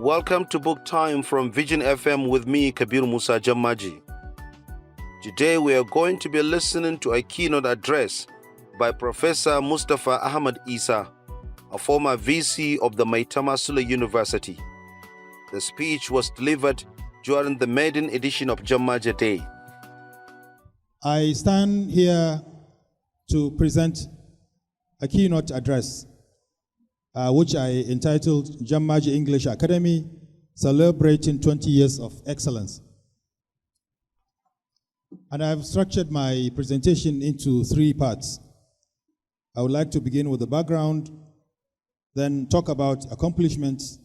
Welcome to Book Time from Vision FM with me, Kabir Musa Jammaje. Today we are going to be listening to a keynote address by Professor Mustapha Ahmad Isah, a former VC of the Maitama Sule University. The speech was delivered during the maiden edition of Jammaje Day. I stand here to present a keynote address, which I entitled Jammaje English Academy, Celebrating 20 Years of Excellence. And I've structured my presentation into 3 parts. I would like to begin with the background, then talk about accomplishments,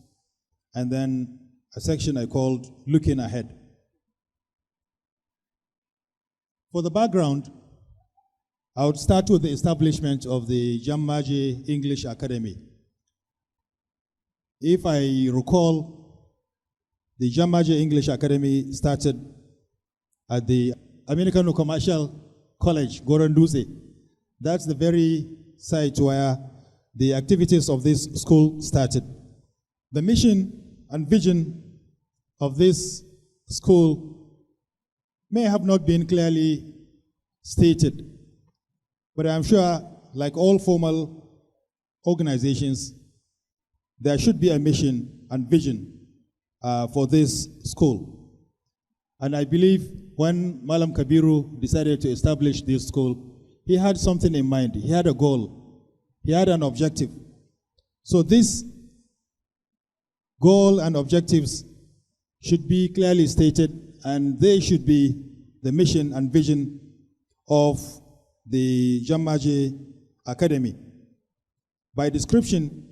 and then a section I called Looking Ahead. For the background, I would start with the establishment of the Jammaje English Academy. If I recall, the Jammaje English Academy started at the American Commercial College, Goranduse. That's the very site where the activities of this school started. The mission and vision of this school may have not been clearly stated, but I'm sure, like all formal organizations, there should be a mission and vision for this school. And I believe when Malam Kabiru decided to establish this school, he had something in mind. He had a goal. He had an objective. So this goal and objectives should be clearly stated, and they should be the mission and vision of the Jammaje Academy. By description,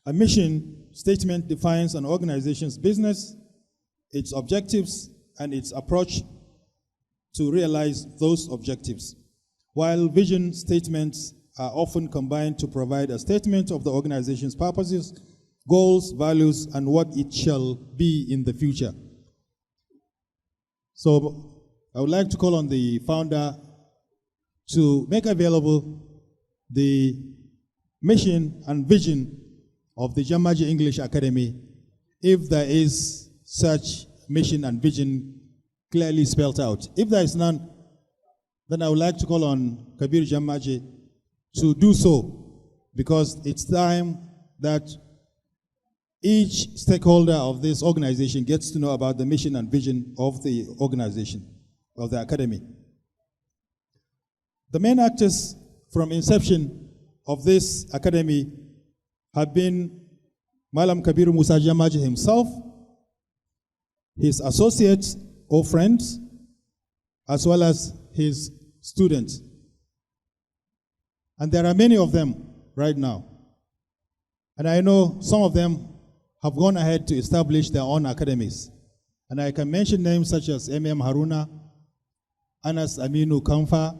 a mission statement defines an organization's business, its objectives, and its approach to realize those objectives, while vision statements are often combined to provide a statement of the organization's purposes, goals, values, and what it shall be in the future. So I would like to call on the founder to make available the mission and vision of the Jammaje English Academy, if there is such mission and vision clearly spelled out. If there is none, then I would like to call on Kabir Jammaje to do so, because it's time that each stakeholder of this organization gets to know about the mission and vision of the organization, of the academy. The main actors from inception of this academy have been Malam Kabir Musa Jammaje himself, his associates or friends, as well as his students. And there are many of them right now. And I know some of them have gone ahead to establish their own academies. And I can mention names such as M.M. Haruna, Anas Aminu Kamfa.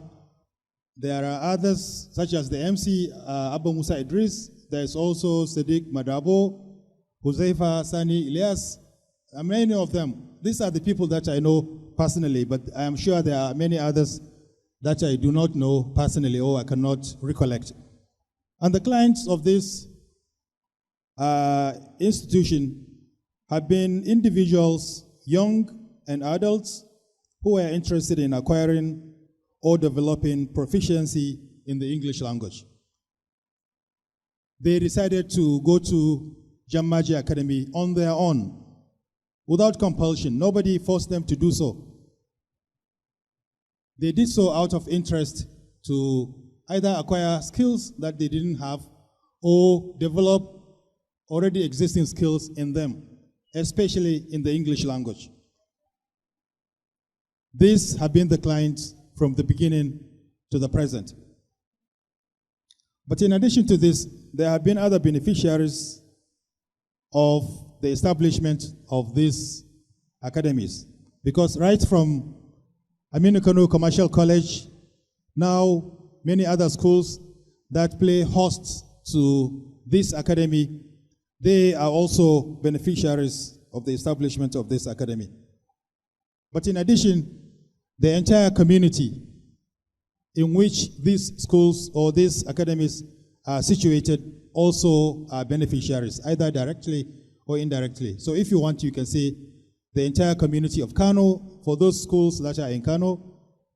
There are others such as the MC Abba Musa Idris. There's also Sadiq Madabo, Huzaifa Sani Ilyas, and many of them. These are the people that I know personally, but I am sure there are many others that I do not know personally or I cannot recollect. And the clients of this institution have been individuals, young and adults, who are interested in acquiring or developing proficiency in the English language. They decided to go to Jammaje Academy on their own, without compulsion. Nobody forced them to do so. They did so out of interest to either acquire skills that they didn't have or develop already existing skills in them, especially in the English language. These have been the clients from the beginning to the present. But in addition to this, there have been other beneficiaries of the establishment of these academies. Because right from Aminu Kano Commercial College, now many other schools that play hosts to this academy, they are also beneficiaries of the establishment of this academy. But in addition, the entire community in which these schools or these academies are situated also are beneficiaries, either directly or indirectly. So if you want, you can say the entire community of Kano for those schools that are in Kano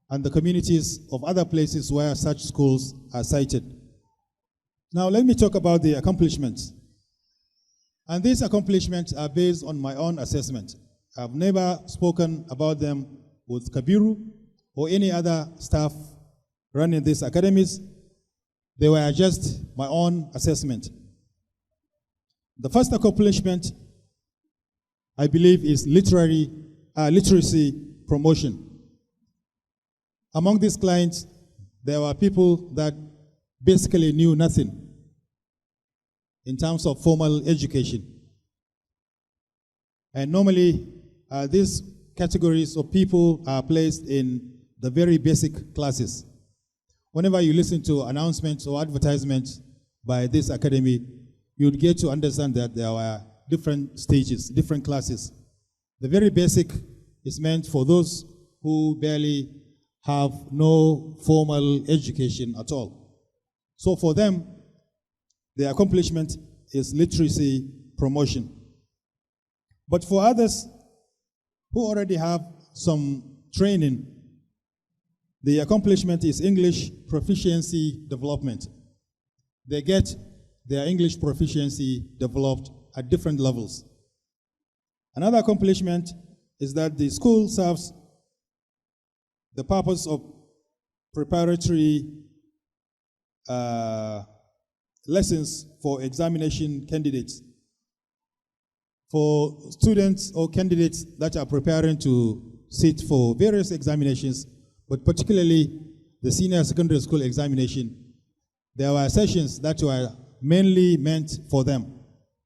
and the communities of other places where such schools are cited. Now let me talk about the accomplishments. And these accomplishments are based on my own assessment. I've never spoken about them with Kabiru or any other staff running these academies. They were just my own assessment. The first accomplishment, I believe, is literacy promotion. Among these clients, there were people that basically knew nothing in terms of formal education. And normally, these categories of people are placed in the very basic classes. Whenever you listen to announcements or advertisements by this academy, you'd get to understand that there were different stages, different classes. The very basic is meant for those who barely have no formal education at all. So for them, the accomplishment is literacy promotion. But for others who already have some training, the accomplishment is English proficiency development. They get their English proficiency developed at different levels. Another accomplishment is that the school serves the purpose of preparatory lessons for examination candidates. For students or candidates that are preparing to sit for various examinations, but particularly the senior secondary school examination, there were sessions that were mainly meant for them,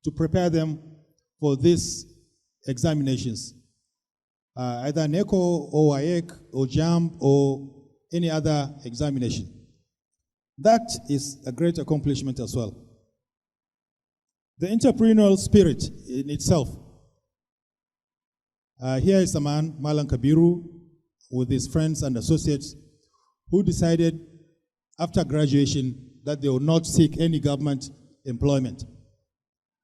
to prepare them for these examinations. Either NECO or WAEC or JAMB or any other examination. That is a great accomplishment as well. The entrepreneurial spirit in itself. Here is a man, Malan Kabiru, with his friends and associates, who decided after graduation that they would not seek any government employment.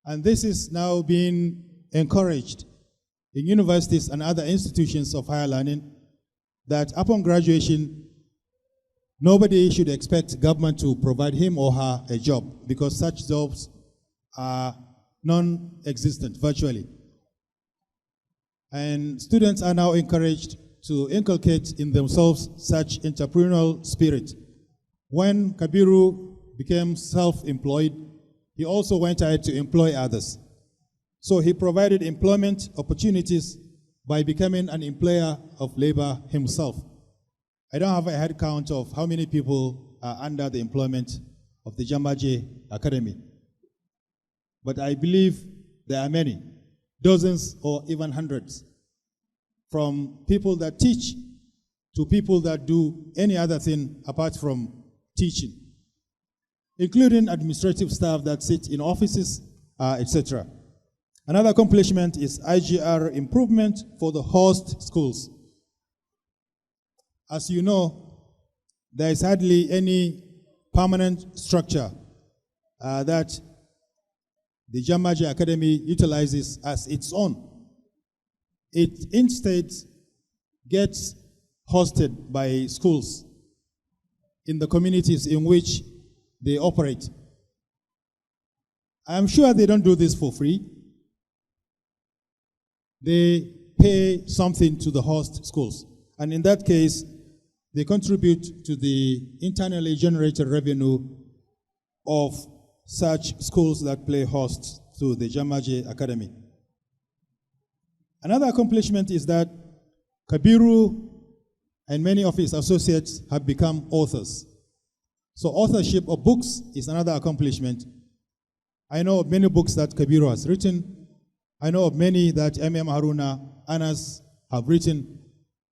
And this is now being encouraged in universities and other institutions of higher learning, that upon graduation, nobody should expect government to provide him or her a job, because such jobs are non-existent virtually. And students are now encouraged to inculcate in themselves such entrepreneurial spirit. When Kabiru became self-employed, he also went ahead to employ others. So he provided employment opportunities by becoming an employer of labor himself. I don't have a head count of how many people are under the employment of the Jammaje Academy, but I believe there are many, dozens or even hundreds, from people that teach to people that do any other thing apart from teaching, including administrative staff that sit in offices, etc. Another accomplishment is IGR improvement for the host schools. As you know, there is hardly any permanent structure that the Jammaje Academy utilizes as its own. It instead gets hosted by schools in the communities in which they operate. I'm sure they don't do this for free. They pay something to the host schools. And in that case, they contribute to the internally generated revenue of such schools that play host to the Jammaje Academy. Another accomplishment is that Kabiru and many of his associates have become authors. So authorship of books is another accomplishment. I know of many books that Kabiru has written. I know of many that M.M. Haruna, Anas have written.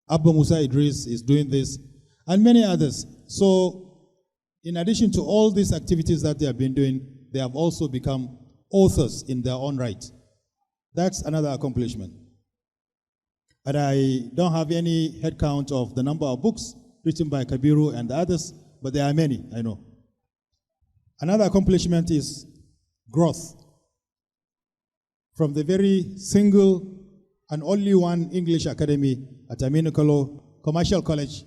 Abba Musa Idris is doing this, and many others. So in addition to all these activities that they have been doing, they have also become authors in their own right. That's another accomplishment. And I don't have any head count of the number of books written by Kabiru and others, but there are many, I know. Another accomplishment is growth. from the very single and only one English academy at Aminokolo Commercial College,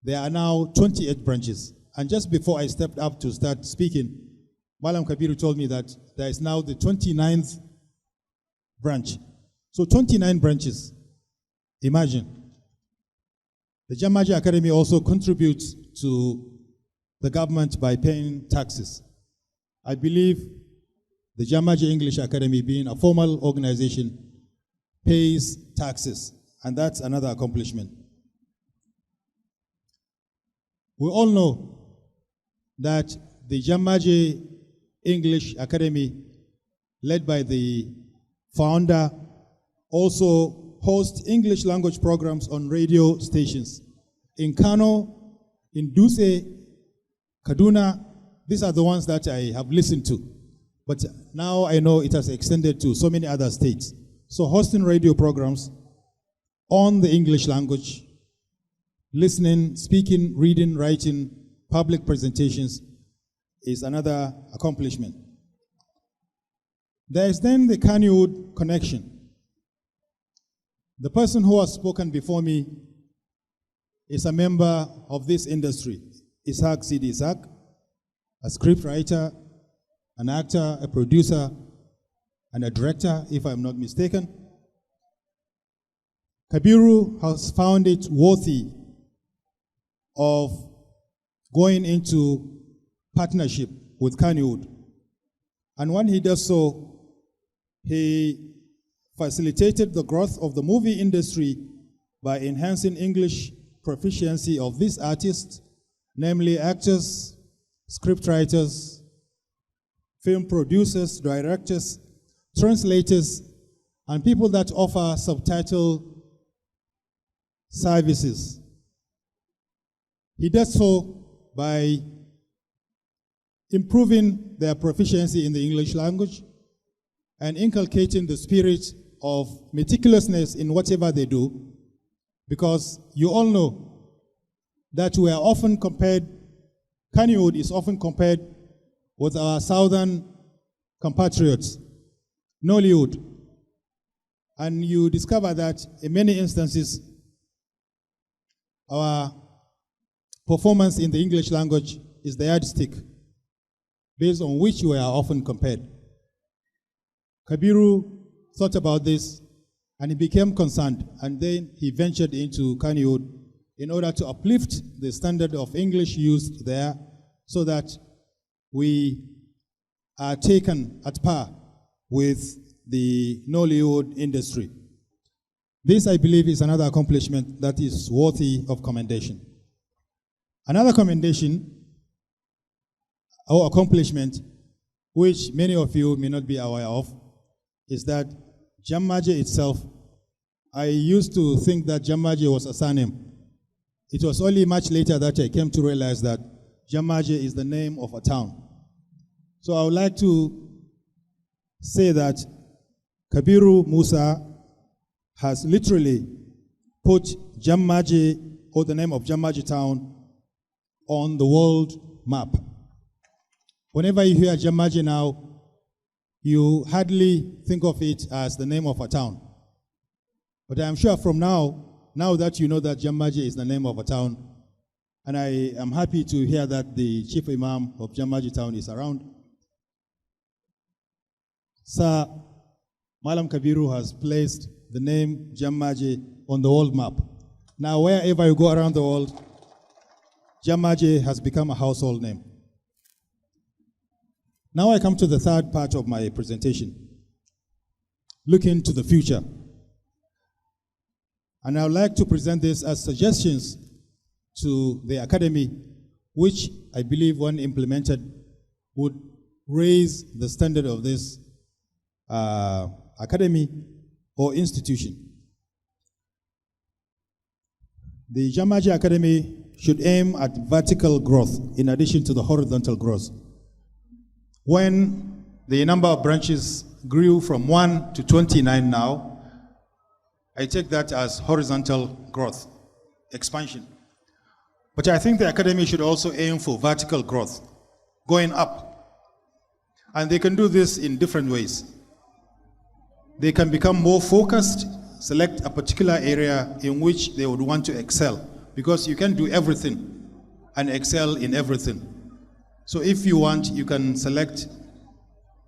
there are now 28 branches. And just before I stepped up to start speaking, Malam Kabiru told me that there is now the 29th branch. So 29 branches. Imagine. The Jammaje Academy also contributes to the government by paying taxes. I believe the Jammaje English Academy, being a formal organization, pays taxes, and that's another accomplishment. We all know that the Jammaje English Academy, led by the founder, also hosts English language programs on radio stations. In Kano, in Duse, Kaduna, these are the ones that I have listened to. But now I know it has extended to so many other states. So hosting radio programs on the English language, listening, speaking, reading, writing, public presentations is another accomplishment. There is then the Kannywood connection. The person who has spoken before me is a member of this industry, Isah Sidi Isaac, a scriptwriter, an actor, a producer, and a director, if I'm not mistaken. Kabiru has found it worthy of going into partnership with Kannywood. And when he does so, he facilitated the growth of the movie industry by enhancing English proficiency of these artists, namely actors, scriptwriters, film producers, directors, translators, and people that offer subtitle services. He does so by improving their proficiency in the English language and inculcating the spirit of meticulousness in whatever they do, because you all know that we are often compared, Kannywood is often compared with our southern compatriots, Nollywood. And you discover that in many instances, our performance in the English language is the yardstick based on which we are often compared. Kabiru thought about this and he became concerned, and then he ventured into Kannywood in order to uplift the standard of English used there so that we are taken at par with the Nollywood industry. This, I believe, is another accomplishment that is worthy of commendation. Another commendation or accomplishment, which many of you may not be aware of, is that Jammaje itself, I used to think that Jammaje was a surname. It was only much later that I came to realize that Jammaje is the name of a town. So I would like to say that Kabiru Musa has literally put Jammaje, or the name of Jammaje town, on the world map. Whenever you hear Jammaje now, you hardly think of it as the name of a town. But I'm sure from now that you know that Jammaje is the name of a town, and I am happy to hear that the Chief Imam of Jammaje town is around. Sir, Malam Kabiru has placed the name Jammaje on the world map. Now, wherever you go around the world, Jammaje has become a household name. Now I come to the third part of my presentation, looking to the future. And I would like to present this as suggestions to the academy, which I believe when implemented would raise the standard of this academy or institution. The Jammaje Academy should aim at vertical growth in addition to the horizontal growth. When the number of branches grew from 1 to 29 now, I take that as horizontal growth, expansion. But I think the academy should also aim for vertical growth, going up. And they can do this in different ways. They can become more focused, select a particular area in which they would want to excel, because you can do everything and excel in everything. So if you want, you can select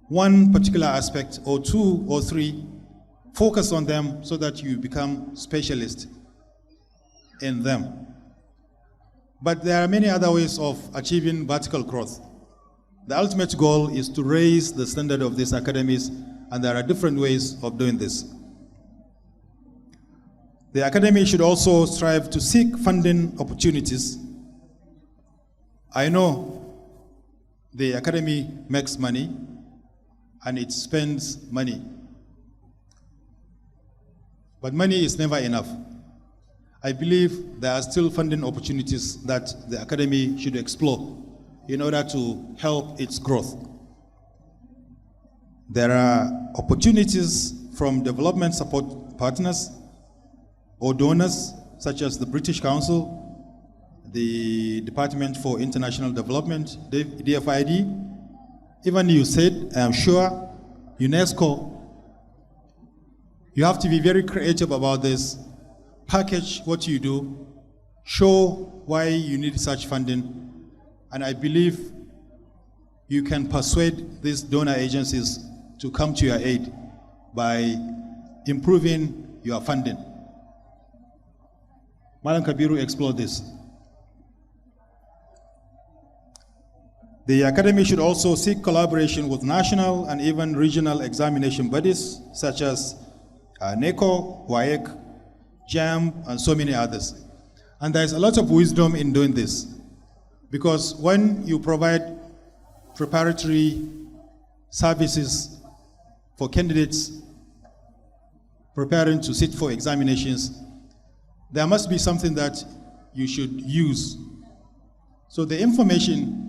one particular aspect or two or three, focus on them so that you become specialist in them. But there are many other ways of achieving vertical growth. The ultimate goal is to raise the standard of these academies, and there are different ways of doing this. The academy should also strive to seek funding opportunities. I know the academy makes money and it spends money. But money is never enough. I believe there are still funding opportunities that the academy should explore in order to help its growth. There are opportunities from development support partners or donors, such as the British Council, the Department for International Development, DFID, even USAID, I'm sure, UNESCO. You have to be very creative about this. Package what you do, show why you need such funding, and I believe you can persuade these donor agencies to come to your aid by improving your funding. Madam Kabiru explored this. The academy should also seek collaboration with national and even regional examination bodies such as NECO, WAEC, JAM, and so many others. And there's a lot of wisdom in doing this, because when you provide preparatory services for candidates preparing to sit for examinations, there must be something that you should use. So the information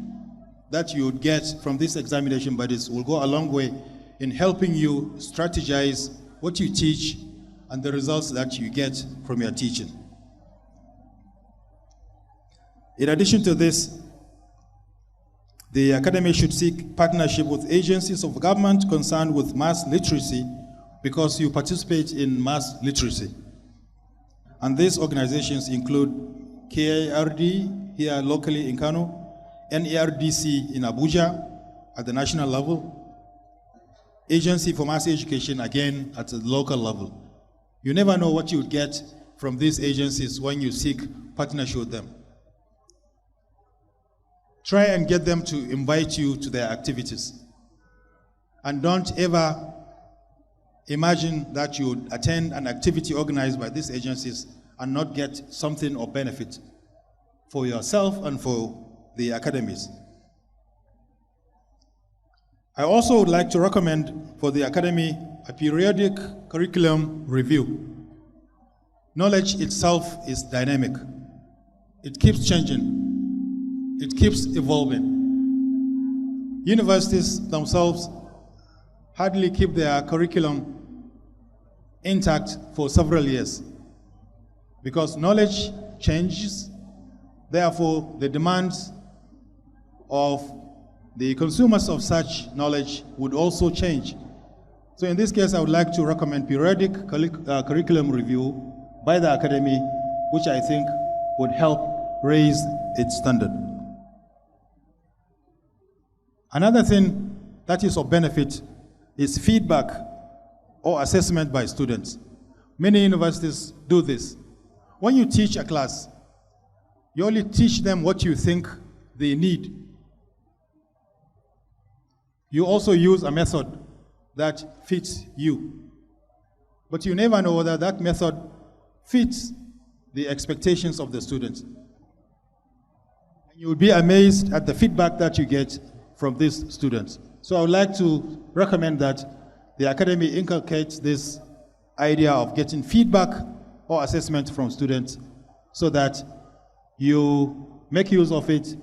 that you would get from these examination bodies will go a long way in helping you strategize what you teach and the results that you get from your teaching. In addition to this, the academy should seek partnership with agencies of government concerned with mass literacy, because you participate in mass literacy. And these organizations include KIRD here locally in Kano, NERDC in Abuja at the national level, Agency for Mass Education again at the local level. You never know what you would get from these agencies when you seek partnership with them. Try and get them to invite you to their activities. And don't ever imagine that you would attend an activity organized by these agencies and not get something of benefit for yourself and for the academies. I also would like to recommend for the academy a periodic curriculum review. Knowledge itself is dynamic. It keeps changing. It keeps evolving. Universities themselves hardly keep their curriculum intact for several years, because knowledge changes. Therefore, the demands of the consumers of such knowledge would also change. So in this case, I would like to recommend periodic curriculum review by the academy, which I think would help raise its standard. Another thing that is of benefit is feedback or assessment by students. Many universities do this. When you teach a class, you only teach them what you think they need. You also use a method that fits you. But you never know whether that method fits the expectations of the students. And you will be amazed at the feedback that you get from these students. So I would like to recommend that the academy inculcates this idea of getting feedback or assessment from students so that you make use of it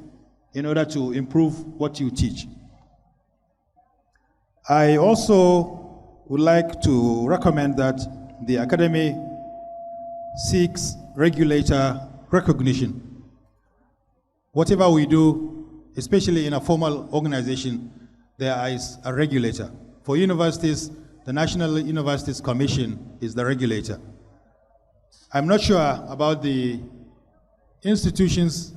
in order to improve what you teach. I also would like to recommend that the academy seeks regulator recognition. Whatever we do, especially in a formal organization, there is a regulator. For universities, the National Universities Commission is the regulator. I'm not sure about the institutions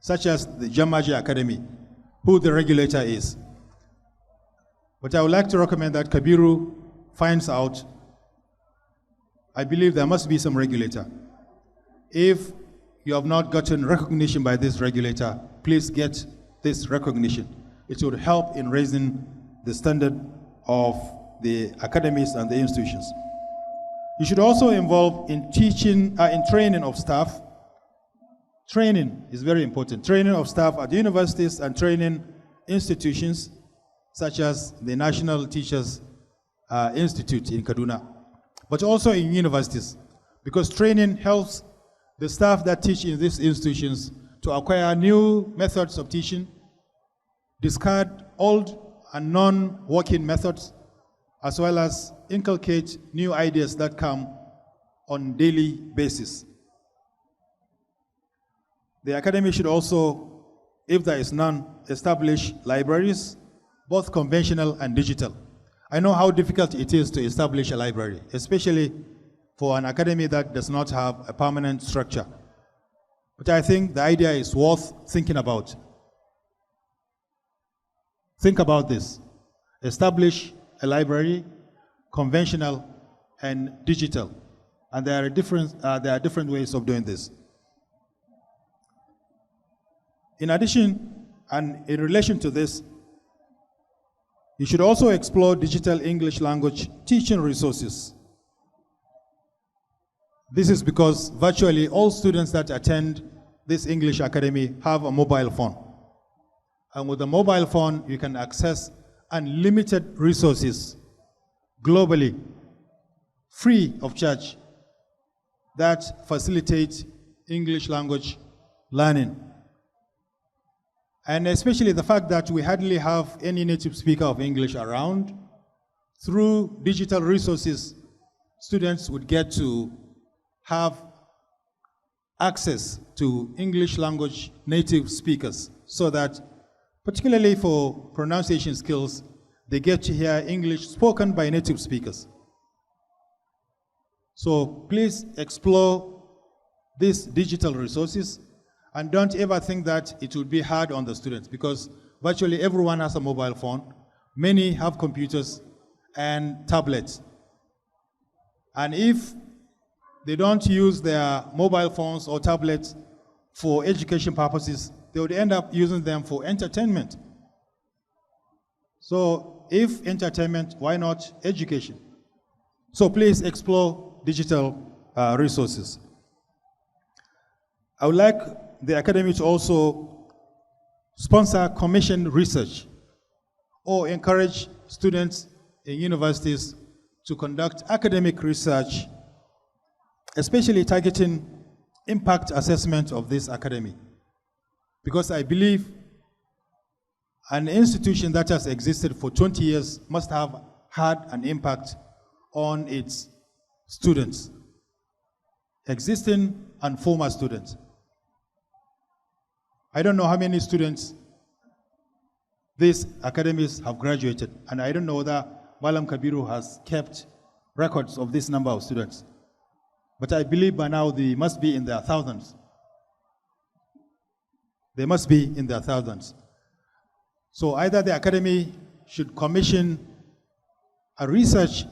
such as the Jammaje Academy, who the regulator is. But I would like to recommend that Kabiru finds out. I believe there must be some regulator. If you have not gotten recognition by this regulator, please get this recognition. It would help in raising the standard of the academies and the institutions. You should also involve in teaching, in training of staff. Training is very important. Training of staff at universities and training institutions such as the National Teachers Institute in Kaduna, but also in universities, because training helps the staff that teach in these institutions to acquire new methods of teaching, discard old and non-working methods, as well as inculcate new ideas that come on daily basis. The academy should also, if there is none, establish libraries, both conventional and digital. I know how difficult it is to establish a library, especially for an academy that does not have a permanent structure. But I think the idea is worth thinking about. Think about this. Establish a library, conventional and digital. And there are different ways of doing this. In addition, and in relation to this, you should also explore digital English language teaching resources. This is because virtually all students that attend this English Academy have a mobile phone. And with a mobile phone, you can access unlimited resources globally, free of charge, that facilitate English language learning. And especially the fact that we hardly have any native speaker of English around, through digital resources, students would get to have access to English language native speakers, so that, particularly for pronunciation skills, they get to hear English spoken by native speakers. So please explore these digital resources, and don't ever think that it would be hard on the students, because virtually everyone has a mobile phone. Many have computers and tablets. And if they don't use their mobile phones or tablets for education purposes, they would end up using them for entertainment. So if entertainment, why not education? So please explore digital resources. I would like the academy to also sponsor commissioned research or encourage students in universities to conduct academic research, especially targeting impact assessment of this academy. Because I believe an institution that has existed for 20 years must have had an impact on its students, existing and former students. I don't know how many students these academies have graduated, and I don't know whether Malam Kabiru has kept records of this number of students. But I believe by now they must be in their thousands. They must be in their thousands. So either the academy should commission a research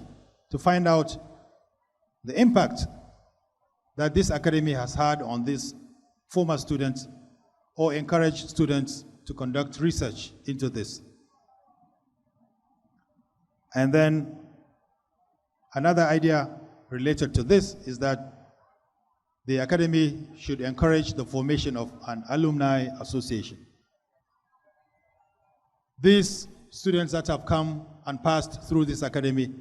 to find out the impact that this academy has had on these former students, or encourage students to conduct research into this. And then another idea related to this is that the academy should encourage the formation of an alumni association. These students that have come and passed through this academy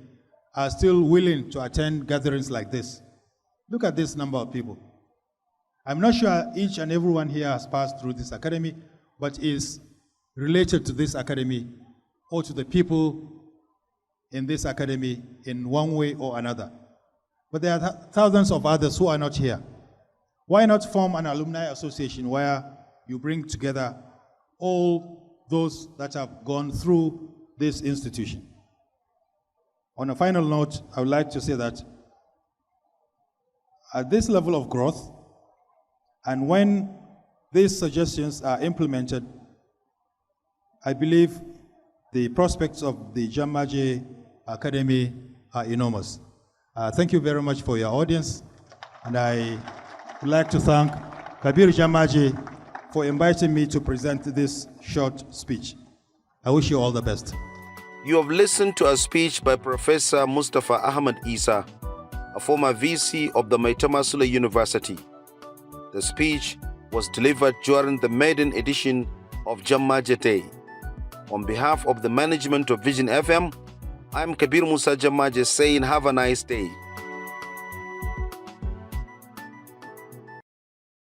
are still willing to attend gatherings like this. Look at this number of people. I'm not sure each and everyone here has passed through this academy, but is related to this academy or to the people in this academy in one way or another. But there are thousands of others who are not here. Why not form an alumni association where you bring together all those that have gone through this institution. On a final note, I would like to say that at this level of growth, and when these suggestions are implemented, I believe the prospects of the Jammaje Academy are enormous. Thank you very much for your audience, and I would like to thank Kabir Jammaje for inviting me to present this short speech. I wish you all the best. You have listened to a speech by Professor Mustapha Ahmad Isah, a former VC of the Maitama Sule University. The speech was delivered during the maiden edition of Jammaje Day. On behalf of the management of Vision FM, I'm Kabir Musa Jammaje saying have a nice day.